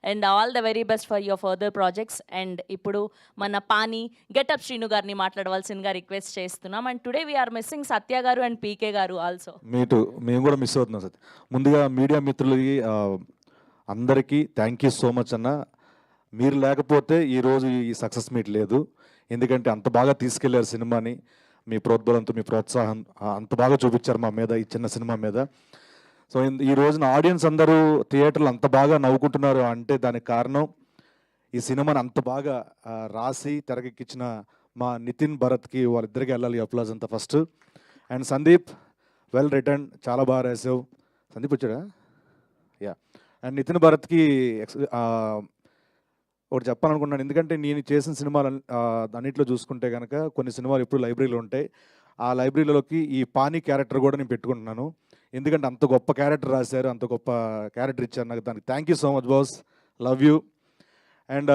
And all the very best for your further projects. And ఇప్పుడు మన పాని getup Srinu గారిని మాట్లాడవలసిందిగా రిక్వెస్ట్ చేస్తున్నాం. అండ్ టుడే వీఆర్ మిస్సింగ్ సత్య గారు అండ్ పీకే గారు ఆల్సో. మేము కూడా మిస్ అవుతున్నాం సార్. ముందుగా మీడియా మిత్రులకి అందరికీ థ్యాంక్ యూ సో మచ్ అన్న. మీరు లేకపోతే ఈరోజు ఈ సక్సెస్ మీట్ లేదు. ఎందుకంటే అంత బాగా తీసుకెళ్లారు సినిమాని. మీ ప్రోద్బలంతో, మీ ప్రోత్సాహం అంత బాగా చూపించారు మా మీద, ఈ చిన్న సినిమా మీద. సో ఈ రోజున ఆడియన్స్ అందరూ థియేటర్లు అంత బాగా నవ్వుకుంటున్నారు అంటే దానికి కారణం ఈ సినిమాని అంత బాగా రాసి తెరకెక్కించిన మా నితిన్ భరత్కి, వాళ్ళిద్దరికీ వెళ్ళాలి అప్లాజ్ అంతా first. And Sandeep, well return, చాలా బాగా రాసావు. సందీప్ వచ్చాడా? యా. అండ్ నితిన్ భరత్కి ఒకటి చెప్పాలనుకున్నాను. ఎందుకంటే నేను చేసిన సినిమాలు అన్నింటిలో చూసుకుంటే కనుక కొన్ని సినిమాలు ఎప్పుడు లైబ్రరీలో ఉంటాయి. ఆ లైబ్రరీలోకి ఈ పానీ క్యారెక్టర్ కూడా నేను పెట్టుకుంటున్నాను. ఎందుకంటే అంత గొప్ప క్యారెక్టర్ రాశారు, అంత గొప్ప క్యారెక్టర్ ఇచ్చారు నాకు. దానికి thank you so much boss, love you. And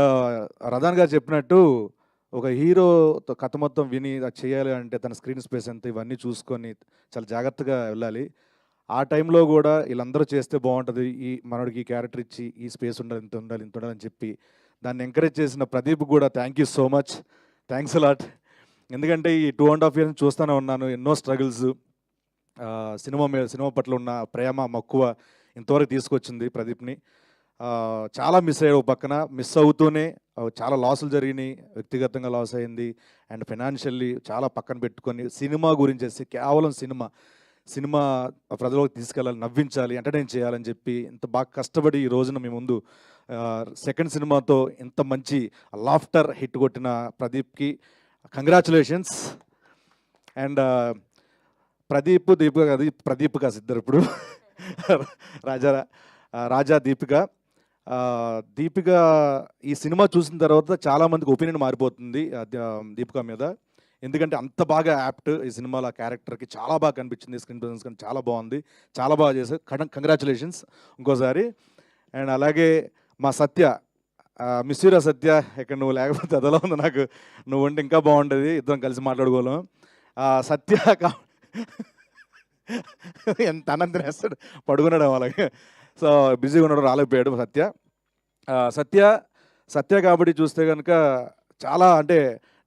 Radhan గారు చెప్పినట్టు ఒక హీరో కథ మొత్తం విని అది చేయాలి అంటే తన స్క్రీన్ స్పేస్ ఎంత, ఇవన్నీ చూసుకొని చాలా జాగ్రత్తగా వెళ్ళాలి. ఆ టైంలో కూడా వీళ్ళందరూ చేస్తే బాగుంటుంది, ఈ మనోడికి ఈ క్యారెక్టర్ ఇచ్చి ఈ స్పేస్ ఉండాలి, ఇంత ఉండాలి, ఇంత ఉండాలని చెప్పి దాన్ని ఎంకరేజ్ చేసిన ప్రదీప్ కూడా thank you so much, thanks a lot. ఎందుకంటే ఈ 2.5 years చూస్తూనే ఉన్నాను, ఎన్నో స్ట్రగుల్స్. సినిమా పట్ల ఉన్న ప్రేమ మక్కువ ఇంతవరకు తీసుకొచ్చింది ప్రదీప్ని. చాలా మిస్ అయ్యాడు. పక్కన మిస్ అవుతూనే చాలా లాసులు జరిగినాయి, వ్యక్తిగతంగా లాస్ అయింది అండ్ ఫైనాన్షియల్లీ చాలా పక్కన పెట్టుకొని సినిమా గురించి కేవలం సినిమా ప్రజలకు తీసుకెళ్ళాలి, నవ్వించాలి, ఎంటర్టైన్ చేయాలని చెప్పి ఇంత బాగా కష్టపడి ఈ రోజున మీ ముందు సెకండ్ సినిమాతో ఇంత మంచి లాఫ్టర్ హిట్ కొట్టిన ప్రదీప్కి కంగ్రాచులేషన్స్. అండ్ ప్రదీప్ కాదు ఇద్దరు ఇప్పుడు రాజా దీపిక ఈ సినిమా చూసిన తర్వాత చాలామందికి ఒపీనియన్ మారిపోతుంది దీపిక మీద. ఎందుకంటే అంత బాగా యాప్ట్ ఈ సినిమాలో క్యారెక్టర్కి చాలా బాగా కనిపించింది. స్క్రీన్ ప్రెజెన్స్ కానీ చాలా బాగుంది, చాలా బాగా చేశారు. కంగ్రాచులేషన్స్ ఇంకోసారి. అండ్ అలాగే మా సత్య, మిస్యూరా సత్య, ఇక్కడ నువ్వు లేకపోతే అదలా ఉంది నాకు, నువ్వు ఉంటే ఇంకా బాగుంటుంది, ఇద్దరం కలిసి మాట్లాడుకోలేం. సత్య ఎంత అన్నం వేస్తాడు, పడుకున్నాడు అలాగే. సో బిజీగా ఉన్నాడు, రాలేకపోయాడు సత్య కాబట్టి చూస్తే కనుక చాలా అంటే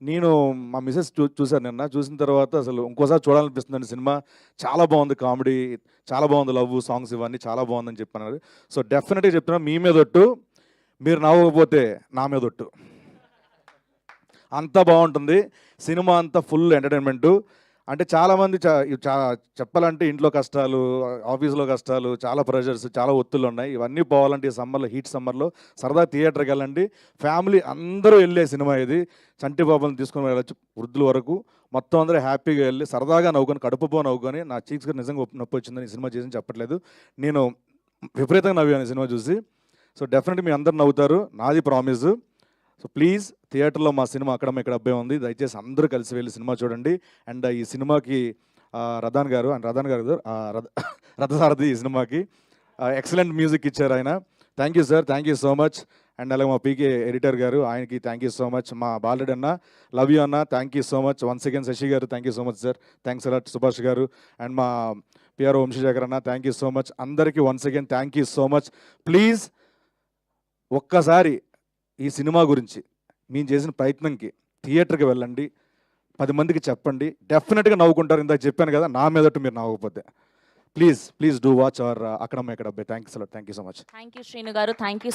నేను మా మిసెస్ చూశాను నిన్న. చూసిన తర్వాత అసలు ఇంకోసారి చూడాలనిపిస్తుందండి సినిమా. చాలా బాగుంది, కామెడీ చాలా బాగుంది, లవ్ సాంగ్స్ ఇవన్నీ చాలా బాగుందని చెప్పన్నారు. సో డెఫినెట్గా చెప్తున్నా, మీ మీద ఒట్టు, మీరు నవ్వకపోతే నా మీద ఒట్టు. అంత బాగుంటుంది సినిమా, అంతా ఫుల్ ఎంటర్టైన్మెంటు. అంటే చాలామంది చెప్పాలంటే ఇంట్లో కష్టాలు, ఆఫీస్లో కష్టాలు, చాలా ప్రెషర్స్, చాలా ఒత్తులు ఉన్నాయి. ఇవన్నీ పోవాలంటే ఈ సమ్మర్లో, హీట్ సమ్మర్లో సరదా థియేటర్కి వెళ్ళండి. ఫ్యామిలీ అందరూ వెళ్ళే సినిమా ఇది. చంటి బాబుని తీసుకొని వెళ్ళచ్చు, వృద్ధుల వరకు మొత్తం అందరూ హ్యాపీగా వెళ్ళి సరదాగా నవ్వుకొని, కడుపుపో నవ్వుకొని. నా చీక్స్గా నిజంగా నొప్పి వచ్చిందని ఈ సినిమా చేసి చెప్పట్లేదు, నేను విపరీతంగా నవ్వాను ఈ సినిమా చూసి. సో డెఫినెట్గా మీ అందరు నవ్వుతారు, నాది ప్రామిస్. సో ప్లీజ్ థియేటర్లో మా సినిమా అక్కడ ఇక్కడ అబ్బాయి ఉంది, దయచేసి అందరూ కలిసి వెళ్ళి సినిమా చూడండి. అండ్ ఈ సినిమాకి రథాన్ గారు రథసారథి ఈ సినిమాకి ఎక్సలెంట్ మ్యూజిక్ ఇచ్చారు ఆయన. Thank you sir, thank you so much. And అలాగే మా పీకే ఎడిటర్ గారు, ఆయనకి థ్యాంక్ యూ సో మచ్. మా బాలరెడ్డి అన్న, లవ్ యూ అన్న, thank you so much. Once again Shashi గారు, thank you so much sir, thanks a lot. Subhash గారు అండ్ మా పిఆర్ఓ వంశీశేఖర్ అన్న, థ్యాంక్ యూ సో మచ్. అందరికీ once again thank you so much. Please ఒక్కసారి ఈ సినిమా గురించి మేము చేసిన ప్రయత్నంకి థియేటర్కి వెళ్ళండి, 10 మందికి చెప్పండి, డెఫినెట్గా నవ్వుకుంటారు. ఇందాక చెప్పాను కదా, నా మీదట్టు మీరు నవ్వకపోతే. ప్లీజ్ డూ వాచ్ అవర్ అక్కడ thanks a lot, thank you so much. Thank you Srinu గారు, థ్యాంక్ యూ